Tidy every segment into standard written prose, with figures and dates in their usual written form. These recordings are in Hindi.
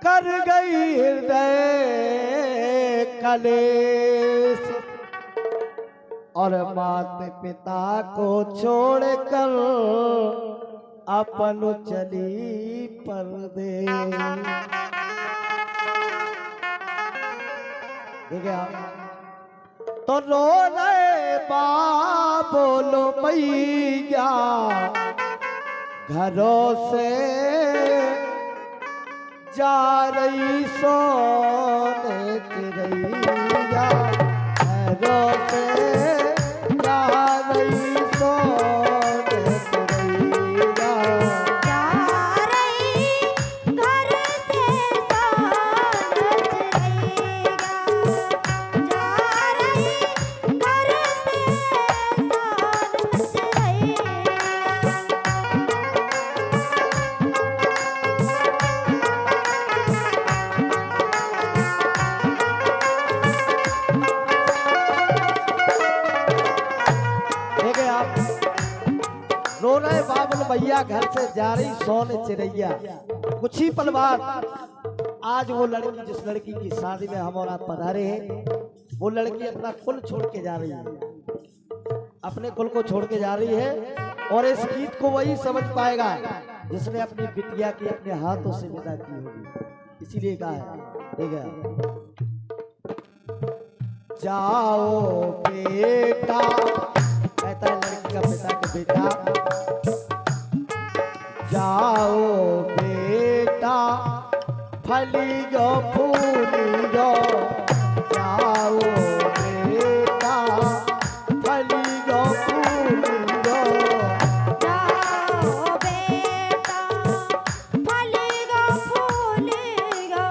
कर गई हृदय कलेश और माता पिता को छोड़कर अपन चली परदेश। ठीक है तो रो रहे बाप बोलो भैया घरों से जा रही सोने चिड़ैया घरों से जा रही सोने चिड़ैया जा रही घर से सोने चिड़ैया जा रही घर से सोने रो रहे बाबल भैया घर से जा रही सोने चिड़ैया। कुछ ही पल बाद आज वो लड़की जिस लड़की की शादी में हम और आप पधारे हैं वो लड़की अपना कुल छोड़ के जा रही है, अपने कुल को छोड़ के जा रही है। और इस गीत को वही समझ पाएगा जिसने अपनी बिटिया की अपने हाथों से विदा की होगी। इसीलिए कहा है ठीक है जाओ बेटा, कहता है लड़की का पिता के बेटा जाओ बेटा फली जो फूली जो जाओ बेटा फली जो फूली जो जाओ बेटा फलेगा फूलेगा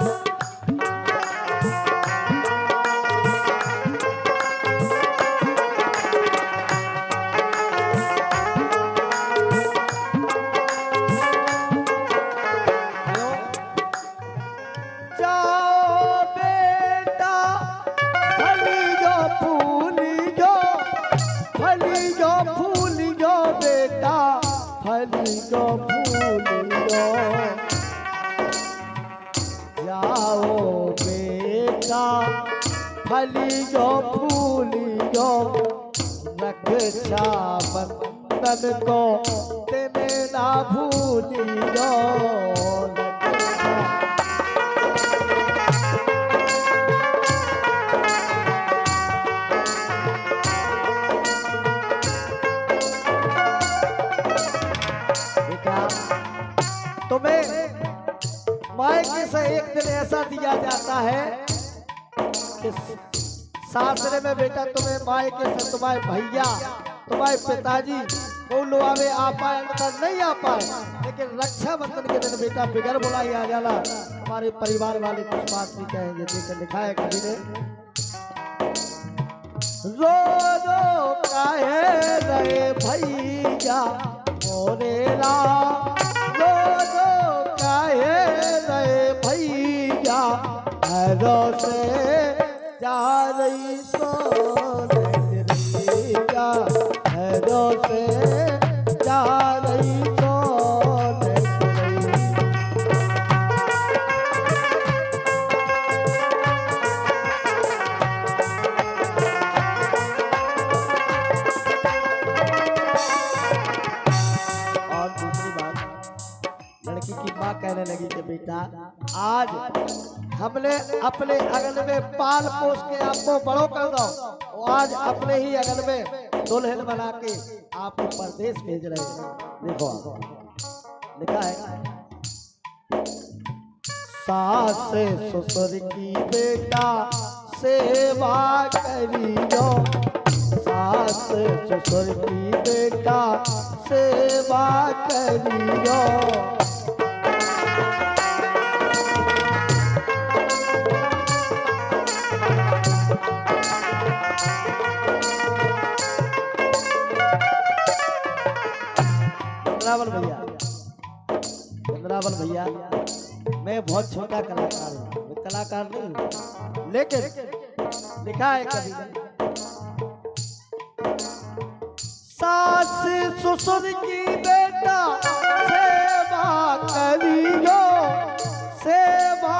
जाओ बेटा फली जो फूली जो फली जो फूली जो बेटा फली जो फूली जो जाओ बेटा फली जो फूली जो रक्षा बंधन को तेने ना भूली जो तुम्हें मायके से एक दिन ऐसा दिया जाता है कि सासरे में बेटा तुम्हें मायके से तुम्हारे भैया तुम्हारे पिताजी बोलो आवे आ पाए अंदर नहीं आ पाए, लेकिन रक्षाबंधन के दिन बेटा बिगर बुला ही आ जाला। हमारे परिवार वाले कुछ बात नहीं कहेंगे, देखकर लिखा है कभी ने रो रो काहे रहे भैया मोरेला रो रो काहे रहे भैया घरों से जा रही सोने चिड़ैया घरों से जा रही सोने और दूसरी बात लड़की की माँ कहने लगी कि बेटा आज हमने अपने अगल में पाल पोस के आपको बड़ो कर दो, और आज अपने ही अगल में दुल्हन बना के आपको परदेश भेज रहे हैं। देखो लिखा है सास ससुर की बेटा सेवा करियो सास ससुर की बेटा सेवा करियो चंद्रावन भैया मैं बहुत छोटा कलाकार हूँ, मैं कलाकार नहीं हूँ, लेकिन लिखा है कभी सास ससुर की बेटा सेवा करियो सेवा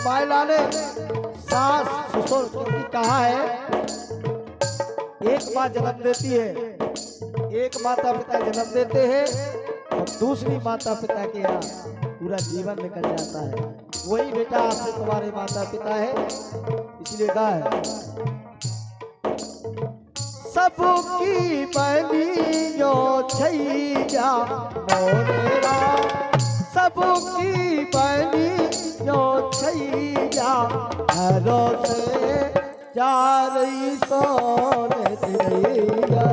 मायला ने सास ससुर की कहा है, एक माँ जन्म देती है, एक माता पिता जन्म देते हैं और दूसरी माता पिता के यहाँ पूरा जीवन निकल जाता है। वही बेटा आपसे तुम्हारे माता पिता है, इसलिए कहा है सबकी बनी जो छैया मोरेरा, सबकी बनी जो छैया घरों से जा रही सोने चिड़ैया।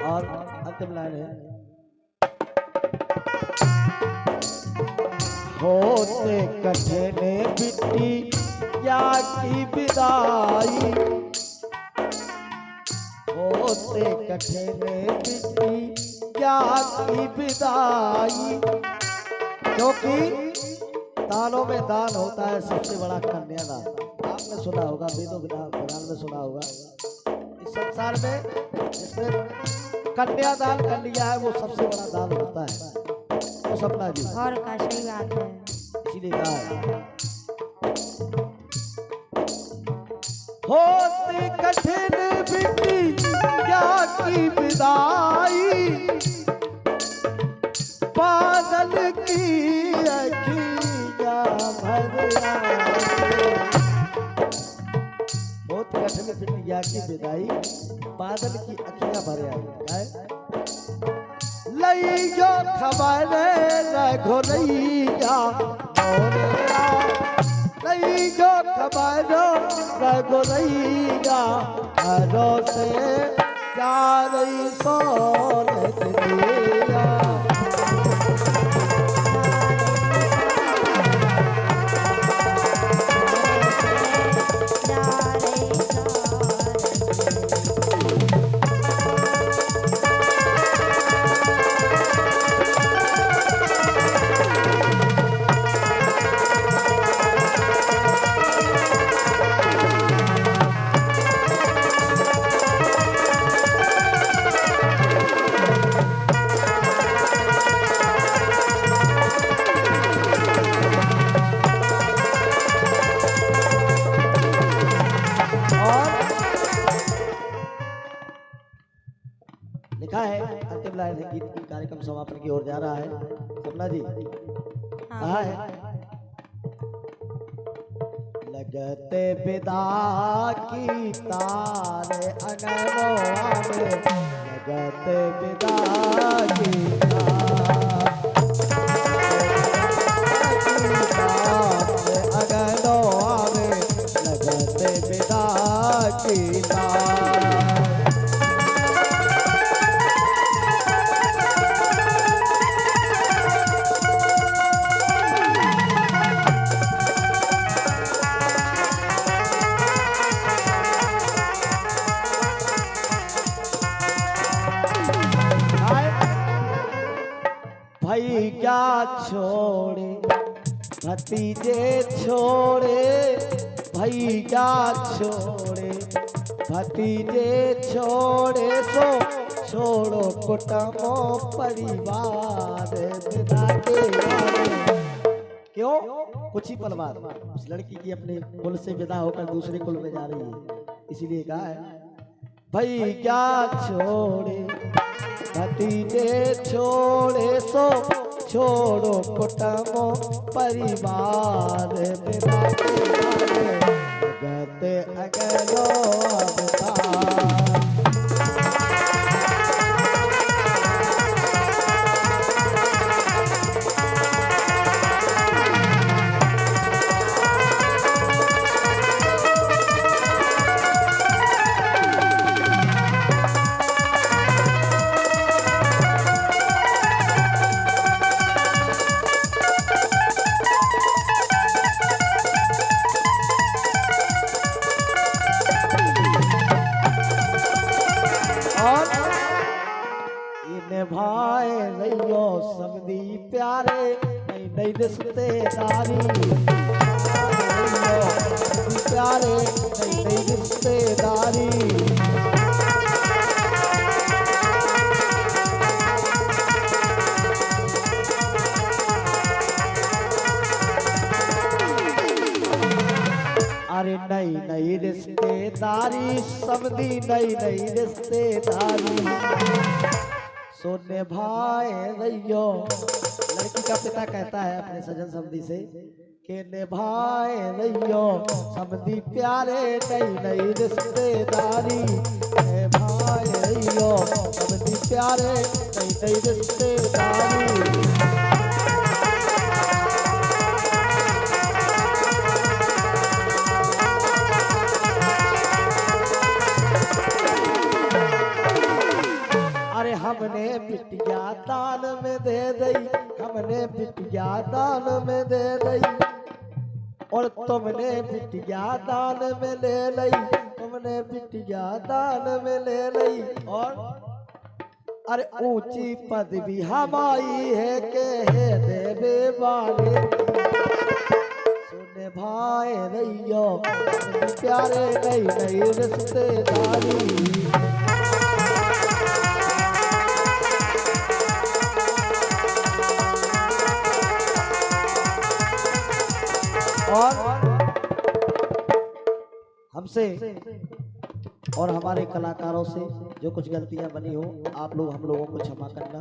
और अंतिम लाइन है, होते कठिन बिट्टी या की विदाई, होते कठिन बिट्टी या की विदाई, क्योंकि दानों में दान होता है सबसे बड़ा कन्यादान। आपने सुना होगा, वेदों पुराण में सुना होगा, इस संसार में जिसने कन्यादान कर लिया है वो सबसे बड़ा दान होता है। तो सपना जी और का सही बात है। इसीलिए कहा है होती कठिन बिट्टी या की विदाई, बादल की अखियाँ भर आई। बहुत कठिन बिटिया की विदाई, बादल की अखियाँ भर आई। लई जो खबर रघुरैया मोरेरा, लई जो खबर रघुरैया घरों से जा रही सोने चिड़ैया। लिखा है, अंतिम लाइन है, गीत की कार्यक्रम समापन की ओर जा रहा है। सपना जी कहा है, लगते विदा की तारे अंगनवा में, लगते विदा की अंगनवा में, लगते विदा की भाई क्या छोड़े भतीजे छोड़े, भाई क्या छोड़े भतीजे छोड़े, सो छोड़ो कुटुंबो परिवार विदा के आए। क्यों? कुछ ही पल बाद उस लड़की की अपने कुल से विदा होकर दूसरे कुल में जा रही है, इसीलिए कहा है भाई क्या छोड़े भतीजे छोड़े, सो छोड़ो कुटुंबो परिवार विदा के आए। लगते अगलो अवतार, भाई रहियो समधी प्यारे नई नई रिश्तेदारी रहियो समधी प्यारे नई नई रिश्तेदारी अरे नई नई रिश्तेदारी समधी नई नई रिश्तेदारी सोने भाई रहियो। लड़की का पिता कहता है अपने सजन समधी से कि निभाए रहियो समधी प्यारे नई नई रिश्तेदारी निभाए रहियो समधी प्यारे नई नई रिश्तेदारी। हमने बिटिया दान में दे दई हमने बिटिया दान में दे दई और तुमने बिटिया दान में ले लई तुमने बिटिया दान में ले लई और अरे ऊंची पदवी हमारी है के है देवे वाले सुने भाई रहियो प्यारे नई नई रिश्तेदारी। और हमसे और हमारे कलाकारों से जो कुछ गलतियां बनी हो आप लोग हम लोगों को क्षमा करना।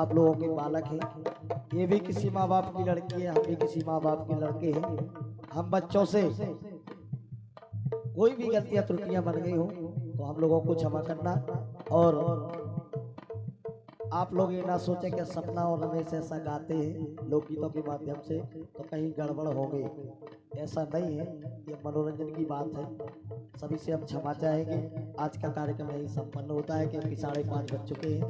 आप लोगों के बालक हैं, ये भी किसी माँ बाप की लड़की है, हम भी किसी माँ बाप के लड़के हैं। हम बच्चों से कोई भी गलतियां त्रुटियां बन गई हो तो हम लोगों को क्षमा करना। और आप लोग ये ना सोचें कि सपना और रमेश ऐसा गाते हैं लोकगीतों के माध्यम से तो कहीं गड़बड़ हो गई, ऐसा नहीं है। ये मनोरंजन की बात है, सभी से हम क्षमा चाहेंगे। आज का कार्यक्रम यही संपन्न होता है क्योंकि 5:30 बज चुके हैं।